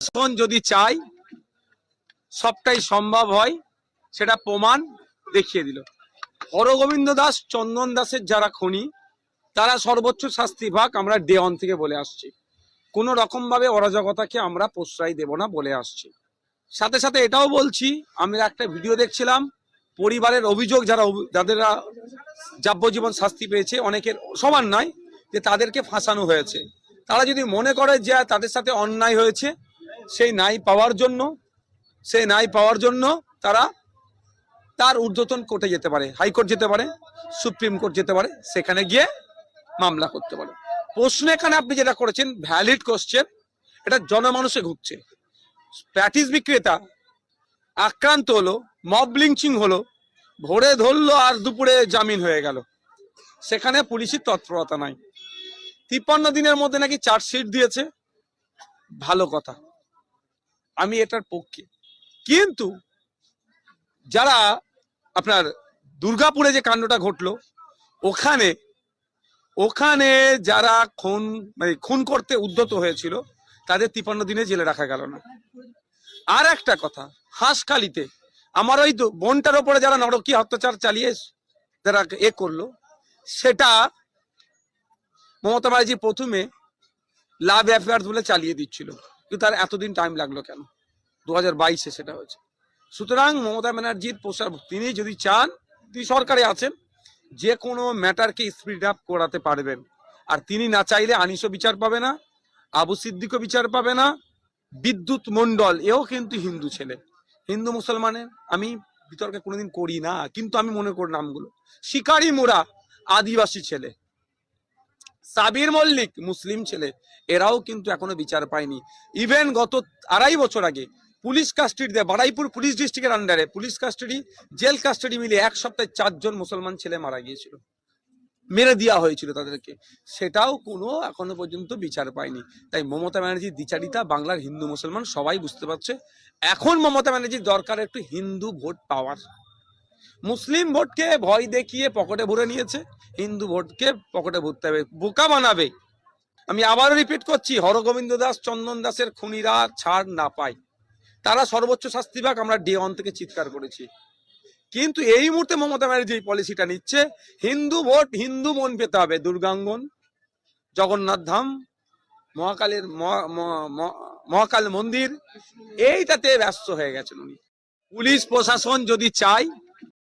প্রশাসন যদি চায় সবটাই সম্ভব হয়, সেটা প্রমাণ দেখিয়ে দিল। হরগোবিন্দ দাস, চন্দন দাসের যারা খুনি, তারা সর্বোচ্চ শাস্তি ভাগ আমরা ডে ওয়ান থেকে বলে আসছি। কোনো রকম ভাবে অরাজকতাকে আমরা প্রশ্রয় দেব না বলে আসছি। সাথে সাথে এটাও বলছি, আমরা একটা ভিডিও দেখছিলাম, পরিবারের অভিযোগ যাদেরা যাবজ্জীবন শাস্তি পেয়েছে, অনেকের, সবার নয়, যে তাদেরকে ফাঁসানো হয়েছে। তারা যদি মনে করে যে তাদের সাথে অন্যায় হয়েছে, সেই ন্যায় পাওয়ার জন্য তারা তার ঊর্ধ্বতন কোর্টে যেতে পারে, হাইকোর্ট যেতে পারে, সুপ্রিম কোর্ট যেতে পারে, সেখানে গিয়ে মামলা করতে পারে। প্রশ্ন এখানে আপনি যেটা করেছেন ভ্যালিড কোশ্চেন, এটা জনমানুষে ঘুরছে। প্যাটিস বিক্রেতা আক্রান্ত হলো, মব লিঞ্চিং হলো, ভোরে ধরলো আর দুপুরে জামিন হয়ে গেল, সেখানে পুলিশের তৎপরতা নাই। 53 দিনের মধ্যে নাকি চার্জশিট দিয়েছে, ভালো কথা, আমি এটার পক্ষে। কিন্তু যারা আপনার দুর্গাপুরে যে কাণ্ডটা ঘটলো, ওখানে যারা খুন করতে উদ্যত হয়েছিল, তাদের 53 দিনে জেলে রাখা গেল না। আর একটা কথা, হাঁসখালিতে আমার ওই বোনটার ওপরে যারা নরকীয় অত্যাচার চালিয়ে যারা করলো, সেটা মমতা ব্যানার্জি প্রথমে লাভ অ্যাফেয়ার্স বলে চালিয়ে দিচ্ছিল, কিন্তু তার এতদিন টাইম লাগলো কেন? 2022-এ সেটা হয়েছে। সুতরাং মমতা ব্যানার্জির প্রসার, তিনি যদি চান, তিনি সরকারে আছেন, যে কোনো ম্যাটারকে স্পিড আপ করাতে পারবেন। আর তিনি না চাইলে আনিসও বিচার পাবে না, আবু সিদ্দিকও বিচার পাবে না, বিদ্যুৎ মন্ডল এও কিন্তু হিন্দু ছেলে। হিন্দু মুসলমানের আমি বিতর্কে কোনোদিন করি না, কিন্তু আমি মনে করি নামগুলো, শিকারি মোড়া আদিবাসী ছেলে, সাবির মল্লিক মুসলিম ছেলে, এরাও কিন্তু এখনো বিচার পায়নি। ইভেন গত 2.5 বছর আগে পুলিশ কাস্টাডিতে, বারুইপুর পুলিশ ডিস্ট্রিক্টের আন্ডারে পুলিশ কাস্টাডি, জেল কাস্টাডি মিলে এক সপ্তাহে 4 জন মুসলমান ছেলে মারা গিয়েছিল, মেরে দেওয়া হয়েছিল তাদেরকে, সেটাও কোনো এখনো পর্যন্ত বিচার পায়নি। তাই মমতা ব্যানার্জির দ্বিচারিতা বাংলার হিন্দু মুসলমান সবাই বুঝতে পারছে। এখন মমতা ব্যানার্জির দরকার একটু হিন্দু ভোট পাওয়ার। মুসলিম ভোটকে ভয় দেখিয়ে পকেটে ভরে নিয়েছে, হিন্দু ভোটকে পকেটে ভরতে হবে, বোকা বানাবে। আমি আবারও রিপিট করছি, হরগোবিন্দ দাস, চন্দন দাসের খুনিরা ছাড় না পায়, তারা সর্বোচ্চ শাস্তি পাক আমরা ডে ওয়ান থেকে চিৎকার করেছি। কিন্তু এই মুহূর্তে মমতা ব্যানার্জি এই পলিসিটা নিচ্ছে, হিন্দু ভোট, হিন্দু মন পেতে হবে, দুর্গাঙ্গন, জগন্নাথ ধাম, মহাকাল মন্দির, এইটাতে ব্যস্ত হয়ে গেছেন উনি। পুলিশ প্রশাসন যদি চায়